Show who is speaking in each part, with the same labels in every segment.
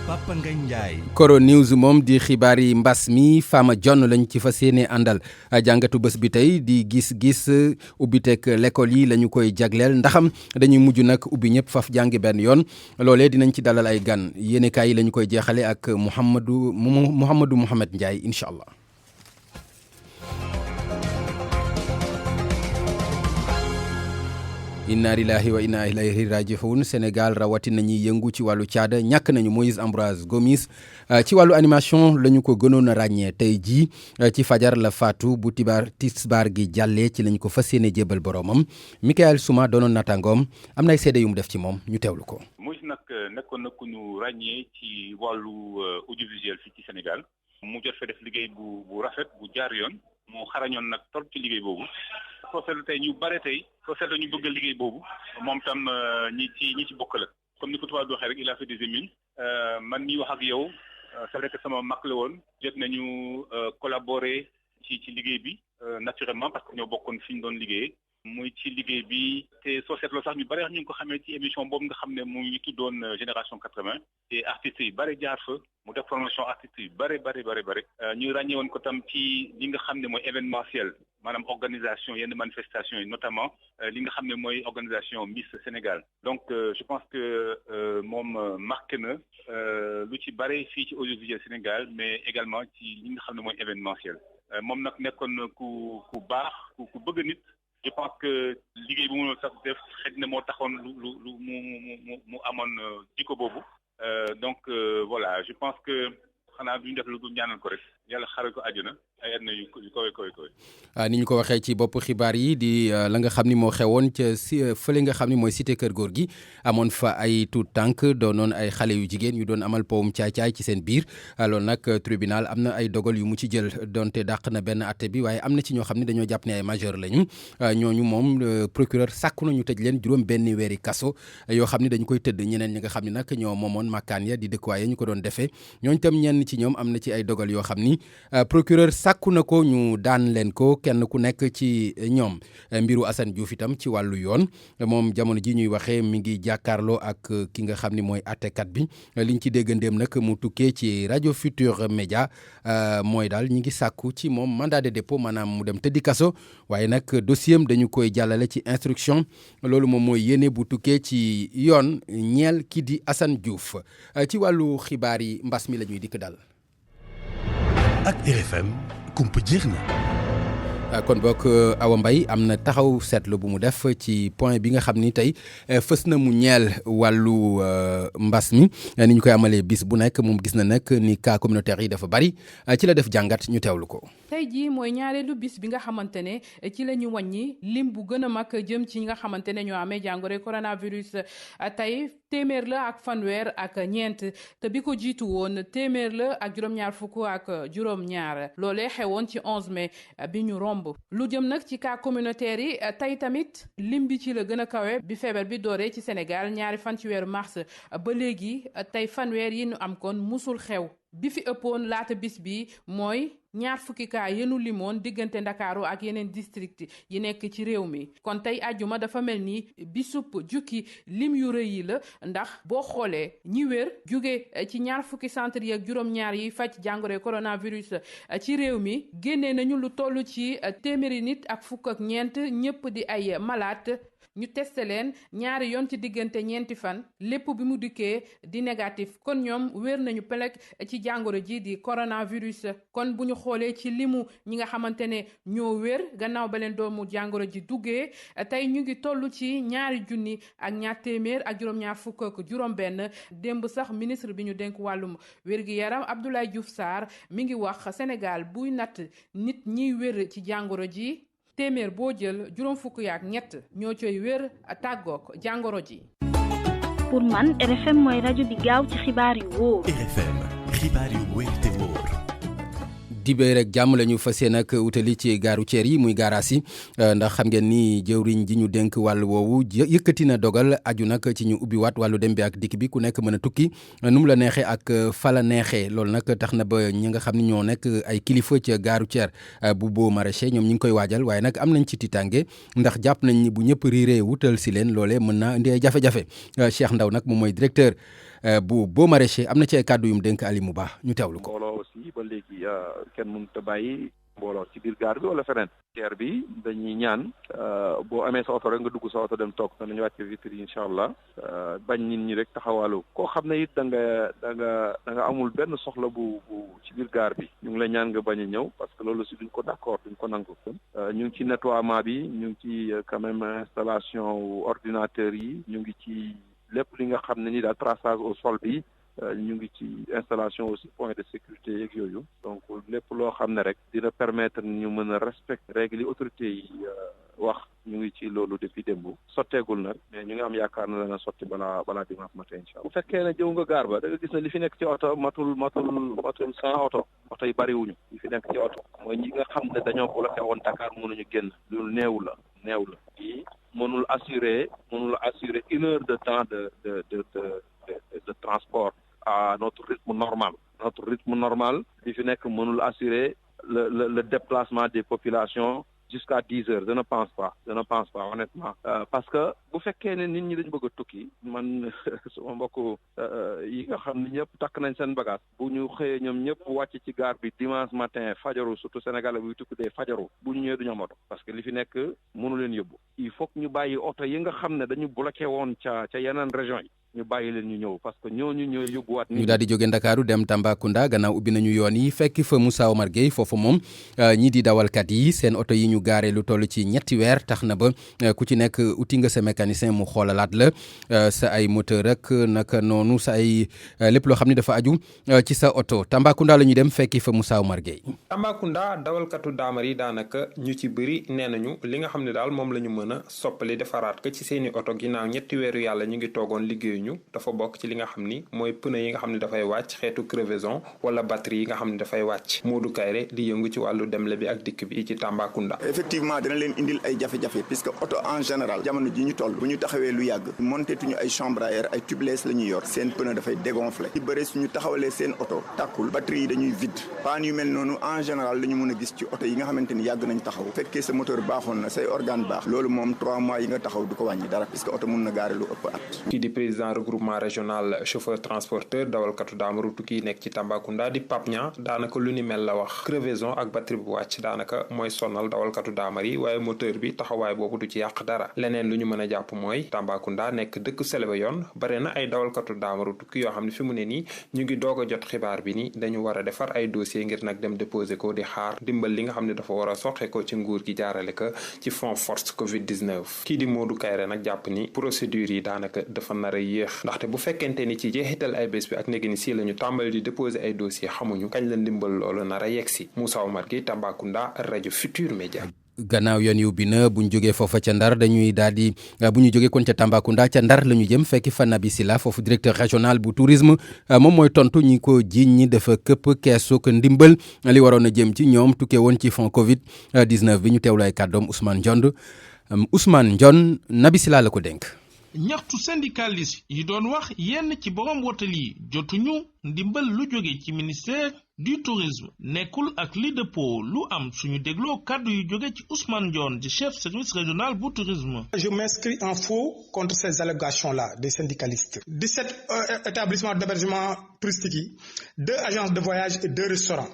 Speaker 1: Papa Ngagne Ndiaye.
Speaker 2: Koro News moom di xibaar yi mbas mi Fama John lañ ci fas yéene àndal jàngatu bés bi tey di gis ubbiteeg l'école yi la ñu koy jagleel ndaxam dañuy mujj nag ubbi ñëpp faf jàngi benn yoon loolee dinañ ci dalal ay gan yéenekaay yi la ñu koy jeexale ak Mouhamed Ndiaye incha allah. inna lillahi wa inna ilayhi raji'un. Sénégal rawatina ñi yëngu ci wàllu caada ñàkk nañu Moïse Ambroise Gomis ci wàllu animation la ñu ko gënoon a ràññee tey jii ci fajar la faatu bu tisbaar gi jàllee ci lañ ko fas yéene jébal boromam. Michael Souma doonoon naataangoom am na ay seede yu mu def ci moom ñu teewlu ko.
Speaker 3: Moïse nag nekkoon na ku ñu ràññee ci wàllu audiovisuel fii ci Sénégal mu jot fa def liggéey bu rafet bu jaar yoon mu xarañoon nag trop ci liggéey boobu. soo seetlu tey ñu bare tey soo seetlu ñu bëgg a liggéey boobu moom tam ñi ci bokk la comme ni ko tubaab di waxee rek il a fait des émules man mi wax ak yow c'est vrai que sama mag la woon jot nañu collaborer ci liggéey bi naturellement parce que ñoo bokkoon fi ñu doon liggéeyee muy ci liggéey bi te soo seetloo sax ñu bare ñu ngi ko xamee ci émission boobu nga xam ne mu ngi tuddoon génération 80 te artistes yi bare jaar fa mu def promotion artistes yi bare ñu ràññee woon ko tam ci li nga xam ne mooy événementiel maanaam organisation yenn manifestation yi notamment li nga xam ne mooy organisation Miss Sénégal donc je pense que moom marqué na lu ci bare fii ci audiovisuel Sénégal mais également ci li nga xam ne mooy événementiel moom nag nekkoon ku baax ku bëgg nit. Je pense que liggéey bu mu sax def xëy na moo taxoon lu mu amoon jikko boobu donc voilà je pense que xanaa duñu def lu du ñaanal ko rek yàlla xaral ko àjjana ay at na yu koy.
Speaker 2: ni ñu ko waxee ci bopp xibaar yi di la nga xam ni moo xewoon ca fële nga xam ni mooy cité kër góor gi amoon fa ay tuut tànk doonoon ay xale yu jigéen yu doon amal powum caay-caay ci seen biir loolu nag tribunal am na ay dogal yu mu ci jël donte dàq na benn atte bi waaye am na ci ñoo xam ne dañoo jàpp ne ay majeur lañu ñooñu moom procureur sàkku nañu tëj leen juróom benn weeri kaso yoo xam ne dañu koy tëdd ñeneen ñi nga xam ne nag ñoo moomoon makkaan ya di dëkkuwaay ñu ko doon defee ñooñu tam ñenn ci ñoom am na ci ay dogal yoo xam ni procureur sàkku na ko ñu daan leen ko kenn ku nekk ci ñoom mbiru Assane Diouf itam ci wàllu yoon moom jamono ji ñuy waxee mi ngi jàkkaarloo ak ki nga xam ni mooy attekat bi liñ ci déggandeem nag mu tukkee ci rajo Futur Média mooy daal ñi ngi sàkku ci moom mandat de dépôt maanaam mu dem tëddi kaso waaye nag dossier am dañu koy jàllale ci instruction loolu moom mooy yéene bu tukkee ci yoon ñeel kii di Assane Diouf ci wàllu xibaar yi mbas mi la ñuy dikk dal
Speaker 1: ak RFM kumpa jeex na.
Speaker 2: kon bokk Awa Mbaye am na taxaw seetlu bu mu def ci point bi nga xam ni tey fës na mu ñeel wàllu mbas mi ni ñu koy amalee bis bu nekk moom gis na nag ni cas communautaire yi dafa bari ci la def jàngat ñu teewlu ko.
Speaker 4: tey jii mooy ñaareelu bis bi nga xamante ne ci la ñu wàññi lim bu gën a mag jëm ci ñi nga xamante ne ñoo amee jàngoro coronavirus tey téeméer la ak fanweer ak ñeent te bi ko jiitu woon téeméer la ak juróom-ñaar fukk ak juróom-ñaar loolee xewoon ci 11 mai bi ñu romb lu jëm nag ci cas communautaire yi tey tamit lim bi ci la gën a kawe bi feebar bi dooree ci Sénégal ñaari fan ci weeru mars ba léegi tey fanweer yi ñu am kon musul xew bi fi ëppoon laata bis bi mooy ñaar fukki kaa yenu limoon diggante Ndakaaru ak yeneen district yi nekk ci réew mi kon tey àjjuma dafa mel ni bisub jukki lim yu rëy yi la ndax boo xoolee ñi wér jóge ci ñaar fukki centre yi ak juróom-ñaar yi faj jàngoro coronavirus ci réew mi génnee nañu lu toll ci téeméeri nit ak fukk ak ñeent ñëpp di ay malade ñu testé leen ñaari yoon ci diggante ñeenti fan lépp bi mu dikkee di négatif kon ñoom wér nañu pelek ci jàngoro ji di coronavirus kon bu ñu xoolee ci limu ñi nga xamante ne ñoo wér gannaaw ba leen doomu jàngoro ji duggee tey ñu ngi toll ci ñaari junni ak ñaar téeméer ak juróom-ñaar fukk ak juróom-benn démb sax ministre bi ñu dénk wàllum wér-gi-yaram Abdoulaye Diouf Sarr mi ngi wax Sénégal buy natt nit ñiy wér ci jàngoro ji. téeméer boo jël juróom fukk yaak ñett ñoo coy wér tàggook jàngoro ji.
Speaker 5: pour man RFM mooy rajo bi gaaw ci xibaar yu wóor.
Speaker 1: RFM xibaar yu wóor te wóor.
Speaker 2: dibéer rek jàmm la ñu fas yéene nag wutali ci gaaru ceer yi muy gaaraas yi ndax xam ngeen ni jëwriñ ji ñu dénk wàllu woowu yëkkati na dogal aju nag ci ñu ubbi waat wàllu dem bi ak dikk bi ku nekk mën a tukki nu mu la neexee ak fa la neexee loolu nag tax na ba ñi nga xam ne ñoo nekk ay kilifa ca gaaru ceer bu boo maraîcher ñoom ñi ngi koy waajal waaye nag am nañ ci tiitaange ndax jàpp nañ ni bu ñëpp riiree wutal si leen loolee mën naa indi ay jafe-jafe Cheikh Ndaw nag moom mooy directeur bu Baux Maraîchers am na ci ay kàddu yu mu dénk Ali Mouba ñu teewlu ko.
Speaker 6: mbooloo aussi ba léegi kenn mënut a bàyyi mbooloo ci biir gaar bi wala feneen. teer bi dañuy ñaan boo amee sa oto rek nga dugg sa oto dem toog danañu wàcce vitre yi incha allah bañ nit ñi rek taxawaalu koo xam ne it da nga amul benn soxla bu ci biir gaar bi ñu ngi la ñaan nga bañ a ñëw parce que loolu si duñ ko d'accord duñ ko nangu. ñu ngi ci nettoiement bi ñu ngi ci quand même installation ordinateur yi ñu ngi ci lépp li nga xam ne ni daal traçage au sol bi. ñu ngi ci installation aussi point de sécurité yeeg yooyu donc lépp loo xam ne rek dina permettre ñu mën a respecter règles yi autorités yi wax ñu ngi ci loolu depuis démb sotteegul nag mais ñu ngi am yaakaar na dana sotti balaa dimanche matin incha allah bu fekkee ne jëw nga gaar ba da nga gis ne li fi nekk ci oto matul 100 oto yi bariwuñu li fi nekk ci oto mooy ñi nga xam ne dañoo bloqué woon Dakar mënuñu génn lu néew la yi mënul assurer 1 heure de temps de transport à notre rythme normal li fi nekk mënul assurer le déplacement des populations jusqu'à 10 heures je ne pense pas honnêtement parce que bu fekkee ne nit ñi dañ bëgg a tukki man suma mbokk yi nga xam ne ñëpp takk nañ seen bagage bu ñu xëyee ñoom ñëpp wàcc ci gare bi dimanche matin fajaru surtout Sénégal buy tukki dee fajaru bu ñu ñëwee du ñu am oto parce que li fi nekk mënu leen yóbbu il faut que ñu bàyyi oto yi nga xam ne dañu bloqué woon ca yeneen région yi ñu bàyyi leen ñu ñëw parce que ñooñu ñooy yóbbuwaat. ñu daal di jóge Ndakaaru dem Tambacounda gannaaw ubbi nañu yoon yi fekk fa Moussa Omar Gueye foofu moom ñii di dawalkat yi seen oto yi ñu gaare lu toll ci 3 weer tax na ba ku ci nekk uti nga sa mécanicien mu xoolalaat la sa ay moteur ak naka noonu sa ay lépp loo xam ne dafa aju ci sa oto Tambacounda la ñuy dem fekki fa Moussa Omar Gueye.
Speaker 7: Tambacounda dawalkatu daamar yi daanaka ñu ci bëri nee nañu li nga xam ne daal moom la ñu mën a soppali defaraat ko ci seeni oto ginnaaw 3 weeru yàlla ñu ngi toogoon liggéeyu dafa bokk ci li nga xam ni mooy pneu yi nga xam ne dafay wàcc xeetu crevaison wala batterie yi nga xam ne dafay wàcc Modou Kayre di yëngu ci wàllu demle bi ak dikk bi ci Tambacounda.
Speaker 8: effectivement dina leen indil ay jafe-jafe puisque oto en général jamono ji ñu toll bu ñu taxawee lu yàgg monté tuñu ay chambre à air ay tubeless la ñuy yor seen pneu dafay dégonflé ci bëre suñu taxawalee seen oto tàkkul batterie yi dañuy vide panne yu mel noonu en général la ñu mën a gis ci oto yi nga xamante ni yàgg nañ taxaw fekkee sa moteur baaxoon na say organe baax loolu moom 3 mois yi nga taxaw du ko wàññi dara puisque oto mën na gaare lu ëpp at.
Speaker 7: kii di président regroupement régional chauffeur transporteur dawalkatu daamaru tukki nekk ci Tambacounda di Pape Niang daanaka lu ni mel la wax crevaison ak batterie bu wàcc daanaka mooy sonal dawalkatu daamar yi waaye moteur bi taxawaay boobu du ci yàq dara leneen lu ñu mën a jàpp mooy Tambacounda nekk dëkk selebe yoon bare na ay dawalkatu daamaru tukki yoo xam ne fi mu ne nii ñu ngi doog a jot xibaar bi ni dañu war a defar ay dossier ngir nag dem déposer ko di xaar dimbal li nga xam ne dafa war a soxe ko ci nguur gi jaarale ko ci fond force Covid-19 kii di Modou Kayre nag jàpp ni procédure yi daanaka dafa nar a yéex ndaxte bu fekkente ni ci jeexital ay bés bi ak néegi ni si la ñu tàmbali di déposer ay dossier xamuñu kañ la ndimbal loolu nar a yegsi Moussa Omar Gueye Tambacounda rajo Futur Média.
Speaker 2: gannaaw yoon yu bi na bu ñu jógee foofa ca Ndar dañuy daal di bu ñu jógee kon ca Tambacounda ca Ndar la ñu jëm fekki fa Nabi Sila foofu directeur régional bu tourisme moom mooy tontu ñi ko jiiñ ñi dafa këpp keesu ko ndimbal li waroon a jëm ci ñoom tukkee woon ci fond Covid 19 bi ñu teewlu ay kàddoom Ousmane Ndione Nabi Sila la ko dénk.
Speaker 9: ñaxtu syndicaliste yi doon wax yenn ci borom wotal yi jotuñu ndimbal lu jóge ci ministère du tourisme nekkul ak li dëppoo lu am suñu dégloo kàddu yu jóge ci Ousmane Ndione di chef service régional bu tourisme.
Speaker 10: Je m'inscris en faux contre ces allégations-là des syndicalistes. 17 établissements d'hébergement touristique yi 2 agences de voyage et 2 restaurants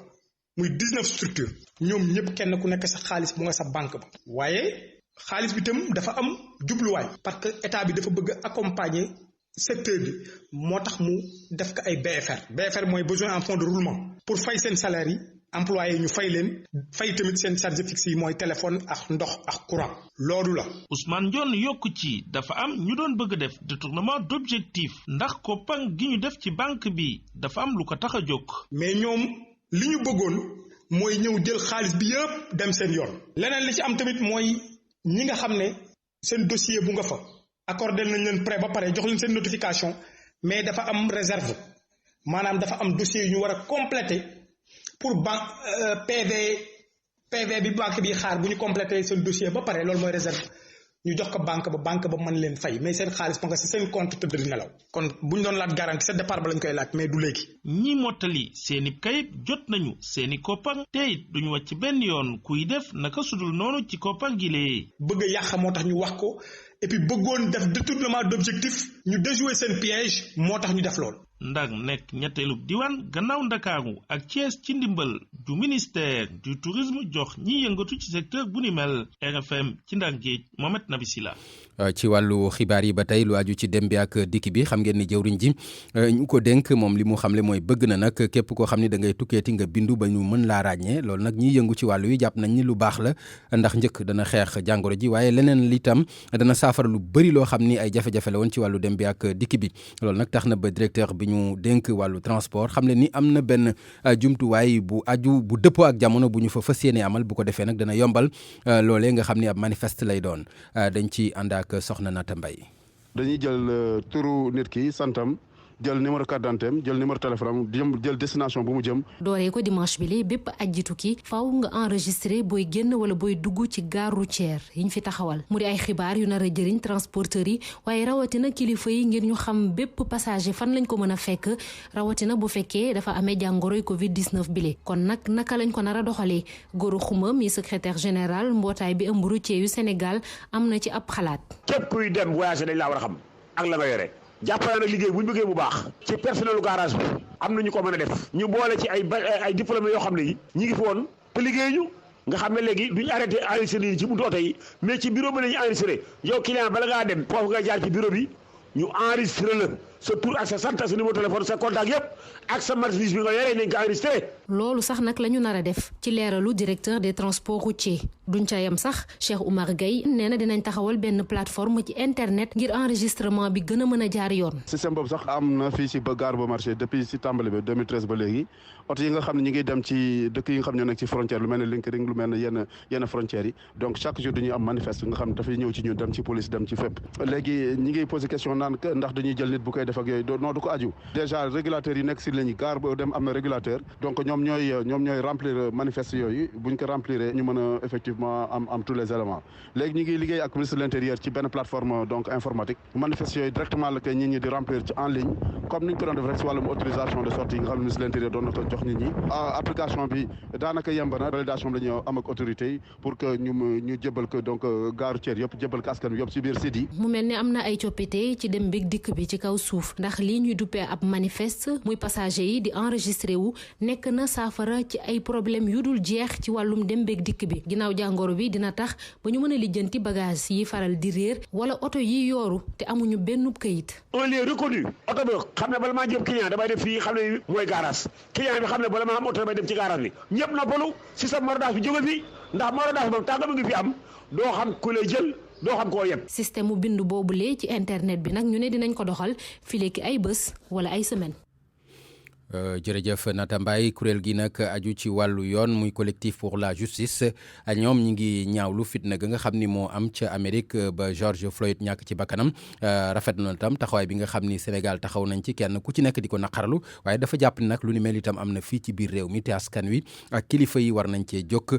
Speaker 10: muy 19 structures ñoom ñëpp kenn ku nekk sa xaalis bu nga sa banque ba waaye xaalis bi tam dafa am jubluwaay parce que état bi dafa bëgg accompagner secteur bi moo tax mu def ko ay BFR mooy besoin en fonds de roulement pour fay seen salaire yi employé ñu fay leen fay tamit seen charge fixe yi mooy téléphone ak ndox ak courant loolu la.
Speaker 9: Ousmane Ndione yokku ci dafa am ñu doon bëgg def détournement d'objectif ndax koppar gi ñu def ci banque bi dafa am lu ko tax a jóg.
Speaker 10: mais ñoom li ñu bëggoon mooy ñëw jël xaalis bi yëpp dem seen yoon. leneen li ci am tamit mooy. ñi nga xam ne seen dossier bu nga fa accordé nañ leen prêt ba pare jox leen seen notification mais dafa am réserve maanaam dafa am dossier yu ñu war a compléter pour PV bi banque bi xaar bu ñu compléter seen dossier ba pare loolu mooy réserve ñu jox ko banque ba mën leen fay mais seen xaalis ba nga si seen compte tëdd di nelaw kon bu ñu doon laaj garantie sa départ ba lañ koy laaj mais du léegi.
Speaker 9: ñi mottali seeni kayit jot nañu seeni koppar te it duñu wàcc benn yoon kuy def naka sudul noonu ci koppar gi lee.
Speaker 10: bëgg a yàq moo tax ñu wax ko et puis bëggoon def détournement d'objectif ñu déjouer seen piège moo tax ñu def lool.
Speaker 9: Ndang nekk ñetteelu diwaan gannaaw Ndakaaru ak Thiès ci ndimbal du ministère du tourisme jox ñi yëngatu ci secteur bu ni mel. RFM ci Ndang Géej Mohamed Nabi Sila.
Speaker 2: ci wàllu xibaar yi ba tey lu aju ci dem bi ak dikk bi xam ngeen ni jëwriñ ji ñu ko dénk moom li mu xamle mooy bëgg na nag képp koo xam ne da ngay tukkeeti nga bindu ba ñu mën laa ràññee loolu nag ñiy yëngu ci wàllu wi jàpp nañ ni lu baax la ndax njëkk dana xeex jàngoro ji waaye leneen li tam dana saafara lu bëri loo xam ni ay jafe-jafe la woon ci wàllu dem bi ak dikk bi loolu nag tax na ba directeur bi ñu dénk wàllu transport xam ne ni am na benn jumtuwaay bu aju bu dëppoo ak jamono bu ñu fa fas yéene amal bu ko defee nag dana yombal loolee nga xam ni ab manifeste lay doon dañ ci ànd ak soxna Nata Mbaye.
Speaker 11: dañuy jël turu nit ki santam jël numéro carte d'identité jël numéro téléphone jël destination bu mu jëm.
Speaker 12: dooree ko dimanche bi li bépp aji tukki faaw nga enregistré booy génn wala booy dugg ci gare routière yi ñu fi taxawal mu di ay xibaar yu nar a jëriñ transporteurs yi waaye rawatina kilifa yi ngir ñu xam bépp passager fan lañ ko mën a fekk rawatina bu fekkee dafa amee jàngoroy Covid 19 bile. kon nag naka lañ ko nar a doxalee Gora Khouma mi secrétaire général mbootaay bi ëmb routier yu Sénégal am na ci ab xalaat.
Speaker 13: képp kuy dem voyage dañ laa war a xam ak la nga yore. jàppale nag liggéey bu ñu bëggee bu baax ci personnelu garage bi am na ñu ko mën a def ñu boole ci ay diplômé yoo xam ne yi ñi ngi fi woon te liggéey ñu nga xam ne léegi duñu arrêté enregistré yi ci buntu oto yi mais ci bureau bi la ñu enregistré yow client bala ngaa dem foofu nga jaar ci bureau bi ñu enregistré la sa tur ak sa sant sa numéro téléphone sa contact yëpp ak sa marchandise bi nga yoree nañ ko enregistré.
Speaker 12: loolu sax nag la ñu nar a def ci leeralu directeur des transports routiers duñ ca yem sax Cheikh Oumar Gueye nee na dinañ taxawal benn plateforme ci internet ngir enregistrement bi gën a mën a jaar yoon.
Speaker 11: système boobu sax am na fii si ba gare ba marché depuis si tàmbali bi 2013 ba léegi oto yi nga xam ne ñu ngi dem ci dëkk yi nga xam ne nekk ci frontière lu mel ne Linkering lu mel ne yenn frontières yi donc chaque jour dañuy am manifeste nga xam ne dafay ñëw ci ñun dem ci police dem ci fépp léegi ñi ngi posé question naan ndax dañuy jël nit bu koy def ak yooyu non du ko aju déjà régulateurs yi nekk si lañu gare ba dem am na régulateur donc ñoom ñooy remplir manifeste yooyu buñ ko remplir ñu mën a effectivement am tous les éléments léegi ñu ngi liggéey ak ministre de l'intérieur ci benn plateforme donc informatique manifeste yooyu directement la koy nit ñi di remplir ci en ligne comme ni ñu ko doon def rek si wàllum autorisation de sortie yi nga xam ne ministre de l'intérieur doon na ko jox nit ñi application bi daanaka yemb na validation la ñu am ak autorité yi pour que ñu jëbal ko donc gare routière yëpp jëbal ko askan bi yëpp si biir site yi.
Speaker 12: mu mel ne am na ay coppite ci dem bég dikk bi ci kaw suuf ndax lii ñuy duppee ab manifeste muy passager yi di enregistré wu nekk na saafara ci ay problème yu dul jeex ci wàllum dem bég dikk bi ginnaaw jàngoro bi dina tax ba ñu mën a lijjanti bagage yi faral di réer wala oto yi yooru te amuñu benn këyit.
Speaker 13: un lieu reconnu oto bi xam ne bala maa jëm client damay def fii xam ne mooy garage client bi xam ne bala maa am oto damay dem ci garage bi ñëpp noppalu si sa mordage bi jóge fi ndax mordage moom tànga mi ngi fi am doo xam ku lay jël doo xam koo yem.
Speaker 12: système mu bindu boobule ci internet bi nag ñu ne dinañ ko doxal fii ki ay bés wala ay semaine.
Speaker 2: jërëjëf Nata Mbaye kuréel gi nag aju ci wàllu yoon muy collectif pour la justice ñoom ñi ngi ñaawlu fitna ga nga xam ni moo am ca Amérique ba George Floyd ñàkk ci bakkanam rafet na tam taxawaay bi nga xam ni Sénégal taxaw nañ ci kenn ku ci nekk di ko naqarlu waaye dafa jàpp ni nag lu ni mel itam am na fii ci biir réew mi te askan wi ak kilifa yi war nañ cee jóg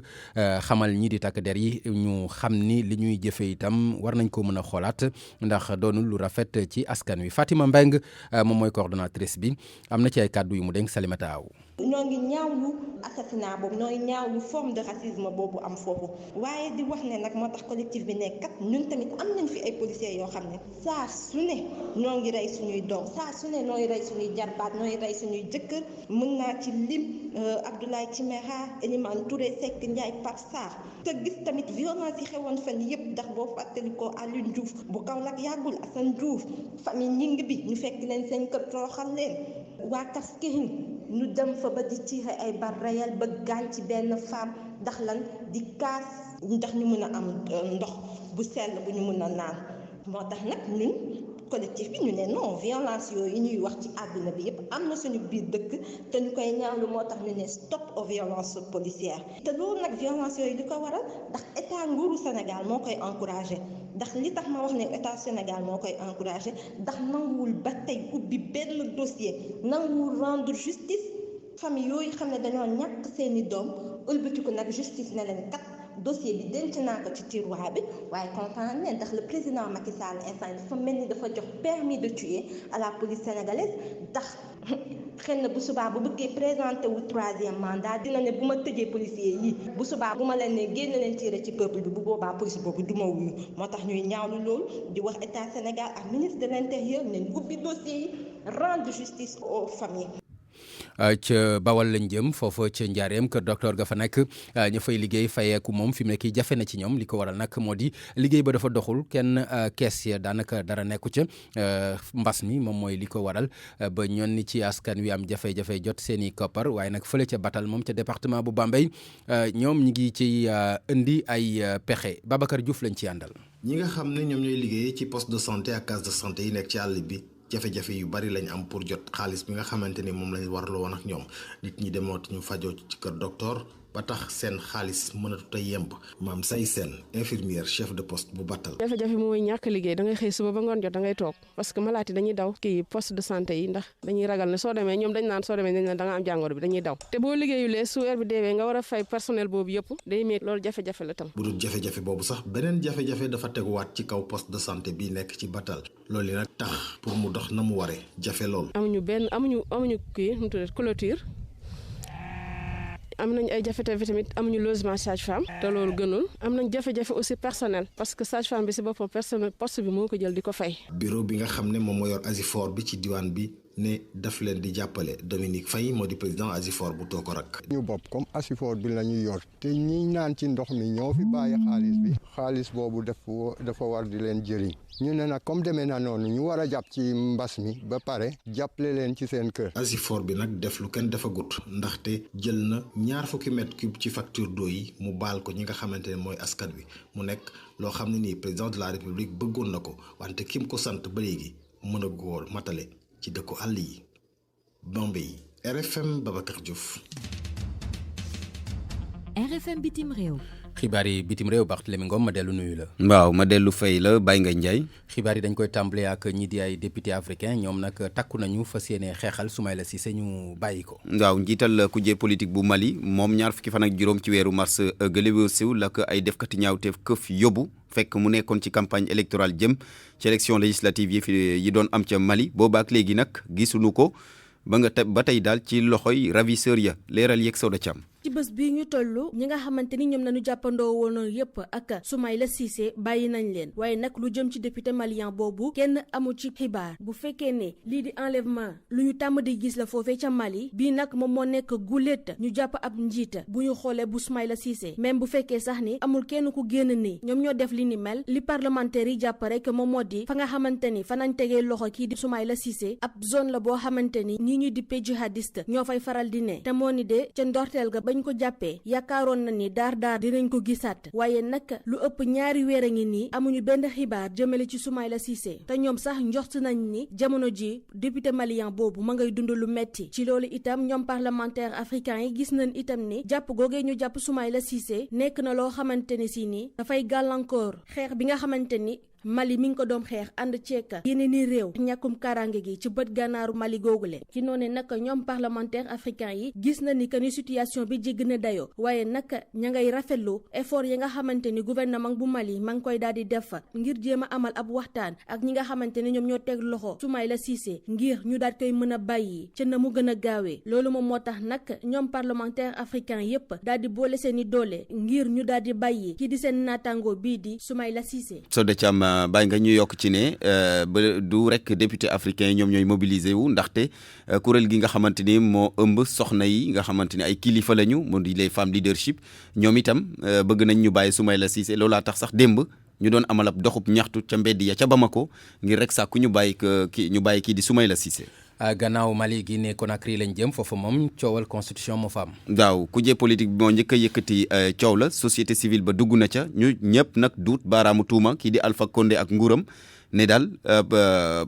Speaker 2: xamal ñi di takk der yi ñu xam ni li ñuy jëfee itam war nañ ko mën a xoolaat ndax doonul lu rafet ci askan wi Fatima Mbeng moom mooy coordonnatrice bi am na ci ay kàddu mu dénk Salimata Aw.
Speaker 14: ñoo ngi ñaawlu assassinat boobu ñooy ñaawlu forme de racisme boobu am foofu waaye di wax ne nag moo tax collectif bi nekk kat ñun tamit am nañ fi ay policiers yoo xam ne saa su ne ñoo ngi rey suñuy doom saa su ne ñooy rey suñuy jarbaat ñooy rey suñuy jëkkër mën naa ci lim Abdoulaye Timéra Elimane Touré Seck Ndiaye Pape Sarr te gis tamit violence yi xewoon fan yëpp ndax boo fàttalikoo Alioune Diouf bu Kaolack yàggul Assane Diouf famille ñing bi ñu fekk leen seen kër toroxal leen waa Kaskerin ñu dem fa ba di tirer ay balles réelles ba gaañ ci benn femme ndax lan di kaas ndax ñu mën a am ndox bu sell bu ñu mën a naan moo tax nag ñun collectif bi ñu ne non violence yooyu ñuy wax ci àdduna bi yépp am na suñu biir dëkk te ñu koy ñaawlu moo tax ñu ne stop aux violences policières te loolu nag violence yooyu li ko waral ndax état nguuru Sénégal moo koy encouragé ndax li tax ma wax ne état Sénégal moo koy encouragé ndax nanguwul ba tey ubbi benn dossier nanguwul rendre justice famille yooyu xam ne dañoo ñàkk seeni doom ëlbatiku nag justice ne leen kat dossier bi denc naa ko ci tiroir bi waaye comprendre ne ndax le président Macky Sall instant dafa mel ni dafa jox permis de tuer à la police sénégalaise ndax xëy na bu subaa bu bëggee présenté wu 3e mandat dina ne bu ma tëjee policier yi bu subaa bu ma leen ne génn leen tiire ci peuple bi bu boobaa police boobu du ma wuyu moo tax ñuy ñaawlu loolu di wax état Sénégal ak ministre de l'intérieur nañ ubbi dossier yi rendre justice aux familles.
Speaker 2: ca Bawal lañ jëm foofa ca Njaareem kër docteur ga fa nekk ña fay liggéey fayeeku moom fi mu nekk jafe na ci ñoom li ko waral nag moo di liggéey ba dafa doxul kenn kees ya daanaka dara nekku ca mbas mi moom mooy li ko waral ba ñoon ni ci askan wi am jafe-jafe jot seen i koppar waaye nag fële ca Batal moom ca département bu Bambey ñoom ñi ngi ci indi ay pexe Babacar Diouf lañ ci àndal.
Speaker 15: ñi nga xam ne ñoom ñooy liggéey ci poste de santé ak case de santé yi nekk ci àll bi. jafe-jafe yu bari lañ am pour jot xaalis bi nga xamante ni moom lañ warloo woon ak ñoom nit ñi demoot ñu fajoo ci kër docteur ba tax seen xaalis mënatut a yemb maam say seen infirmière chef de poste bu Batal.
Speaker 16: jafe-jafe mooy ñàkk liggéey da ngay xëy suba ba ngoon jot da ngay toog parce que malaat yi dañuy daw kii poste de santé yi ndax dañuy ragal ne soo demee ñoom dañ naan soo demee dañ ne da nga am jàngoro bi dañuy daw te boo liggéeyulee su weer bi deewee nga war a fay personnel boobu yëpp day métti loolu jafe-jafe la tam.
Speaker 15: bu dul jafe-jafe boobu sax beneen jafe-jafe dafa teguwaat ci kaw poste de santé bi nekk ci Batal loolu nag tax pour mu dox na mu waree jafe lool. amuñu kii nu mu tuddee clôture. am nañ ay jafe-jafe tamit amuñu logement sage-femme te loolu gënul am nañ jafe-jafe aussi personnel parce que sage-femme bi si boppam personnel poste bi moo ko jël di ko fay. bureau bi nga xam ne moom moo yor Asifor bi ci diwaan bi ne daf leen di jàppale Dominique Faye moo di président Asifor bu Tokorak.
Speaker 17: ñu bopp comme Asifor bi la ñuy yor te ñi naan ci ndox mi ñoo fi bàyyi xaalis bi xaalis boobu dafa war di leen jëriñ ñu ne nag comme demee na noonu ñu war a jàpp ci mbas mi ba pare jàppale leen ci seen kër.
Speaker 15: Asifor bi nag def lu kenn defagut ndaxte jël na 20 mètres cubes ci facture d'eau yi mu baal ko ñi nga xamante ne mooy askan wi mu nekk loo xam ne nii président de la république bëggoon na ko wante kim ko sant ba léegi mën a góor matale ci dëkku àll yi. Bambey RFM Babacar Diouf.
Speaker 18: RFM bitim réew.
Speaker 2: xibaar yi bitim réew Barthélémy Ngom ma dellu nuyu la.
Speaker 19: waaw ma dellu fay la Baye Ngagne Ndiaye.
Speaker 2: xibaar yi dañ koy tàmbalee ak ñi di ay député africain ñoom nag takku nañu fas yéene xeexal Soumaïla Cissé ñu bàyyi ko.
Speaker 19: waaw njiital kujje politique bu Mali moom 20 ci weeru mars gëléwoo siw la ko ay defkati ñaawteef këf yóbbu fekk mu nekkoon ci campagne électorale jëm ci élection législative yi doon am ca Mali boobaak léegi nag gisuñu ko ba tey daal ci loxoy ravisseur ya leeral yeeg Soda Thiam.
Speaker 18: ci bés bii ñu toll ñi nga xamante ni ñoom nañu jàppandoo woon yépp ak Soumaïla Cissé bàyyi nañ leen waaye nag lu jëm ci député malien boobu kenn amu ci xibaar bu fekkee ne lii di enlèvement lu ñu tàmm di gis la foofee ca Mali bii nag moom moo nekk guléet ñu jàpp ab njiit bu ñu xoolee bu Soumaïla Cissé même bu fekkee sax ni amul kenn ku génn ni ñoom ñoo def li ni mel li parlementaire yi jàpp rek moom moo di fa nga xamante ni fa nañ tegee loxo kii di Soumaïla Cissé ab zone la boo xamante ni ñii ñuy dippee jihadiste ñoo fay faral di ne te moo ni de ca ndorteel ga bañ ko jàppee yaakaaroon na ni daar dinañ ko gisaat waaye nag lu ëpp 2 weer a ngi nii amuñu benn xibaar jëmale ci Soumaïla Cissé te ñoom sax njort nañ ni jamono ji député malien boobu ma ngay dund lu metti ci loolu itam ñoom parlementaire africain yi gis nañ itam ni jàpp googee ñu jàpp Soumaïla Cissé nekk na loo xamante ni si ni dafay gàllankoor xeex bi nga xamante ni Mali mi ngi ko doom xeex ànd ceeka yeneen i réew ñàkkum karange gi ci bët gànnaaru Mali googule ci noonu nag ñoom parlementaire africain yi gis na ni que ni situation bi jégg na dayoo waaye nag ña ngay rafetlu effort yi nga xamante ni gouvernement bu Mali ma ngi koy daal di def ngir jéem a amal ab waxtaan ak ñi nga xamante ni ñoom ñoo teg loxo Soumaïla Cissé ngir ñu daal koy mën a bàyyi ca na mu gën a gaawee loolu moom moo tax nag ñoom parlementaire africain yépp daal di boole seen i doole ngir ñu daal di bàyyi kii di seen naataango bii di Soumaïla Cissé.
Speaker 19: Baye nga ñu yokk ci ne ba du rek député africain yi ñoom ñooy mobiliser wu ndaxte kuréel gi nga xamante ni moo ëmb soxna yi nga xamante ni ay kilifa lañu mu di les femmes leadership ñoom itam bëgg nañ ñu bàyyi Soumaïla Cissé loolaa tax sax démb ñu doon amal ab doxub ñaxtu ca mbedd ya ca Bamako ngir rek sàkku ñu bàyyi kii di Soumaïla Cissé.
Speaker 2: gannaaw Mali gi ne Conakry lañ jëm foofu moom coowal constitution moo fa am.
Speaker 19: waaw kujje politique bi moo njëkk a yëkkati coow la société civile ba dugg na ca ñu ñëpp nag duut baaraamu tuuma kii di Alpha Condé ak nguuram ne daal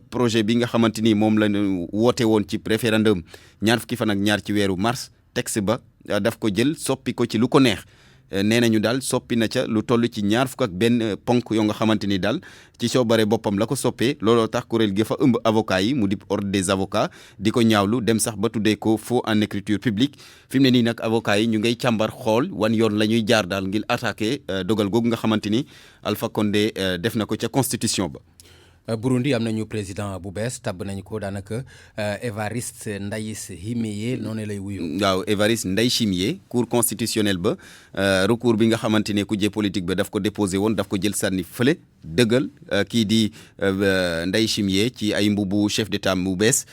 Speaker 19: projet bi nga xamante ni moom la ñu woote woon ci référendum 22 fan ak ñaar ci weeru mars texte ba daf ko jël soppi ko ci lu ko neex. nee nañu daal soppi na ca lu toll ci 21 ponk yoo nga xamante ni daal ci coobare boppam la ko soppee looloo tax kuréel gi fa ëmb avocat yi mu di ordre des avocats di ko ñaawlu dem sax ba tuddee ko faux en écriture publique fi mu ne nii nag avocat yi ñu ngay càmbar xool wan yoon la ñuy jaar daal ngir attaqué dogal googu nga xamante ni Alpha Condé def na ko ca constitution ba.
Speaker 2: Burundi am nañu président bu bees tabb nañu ko daanaka Evariste Ndayishimiye noonu lay wuyu.
Speaker 19: waaw Evariste Ndayishimiye cour constitutionnelle ba recours bi nga xamante ne kujje politique ba daf ko déposé woon daf ko jël sànni fële dëggal kii di Ndayishimiye ci ay mbubu chef d'état bu bees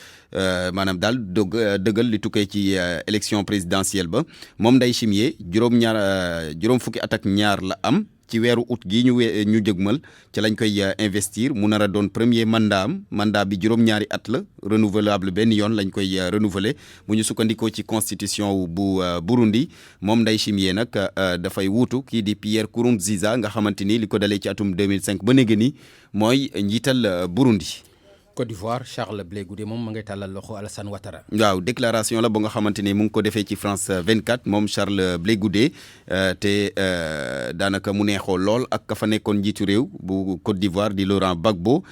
Speaker 19: maanaam daal dëggal li tukkee ci élection présidentielle ba moom Ndayishimiye juróom fukki at ak ñaar la am. ci weeru août gi ñu jëgmal ci lañ koy investir mu nar a doon premier mandat bi juróom-ñaari at la renouvelable benn yoon lañ koy renouveler bu ñu sukkandikoo ci constitution bu Burundi moom Ndayishimiye nag dafay wuutu kii di Pierre Nkurunziza nga xamante ni li ko dalee ci atum 2005 ba léegi ni mooy njiital Burundi.
Speaker 2: Côte d'Ivoire Charles Blé Goudé moom ma ngay tàllal loxo Alassane Ouattara.
Speaker 19: waaw déclaration la ba nga xamante ni mu ngi ko defee ci France 24 moom Charles Blé Goudé te daanaka mu neexoo lool ak ka fa nekkoon njiitu réew bu Côte d'Ivoire di Laurent Gbagbo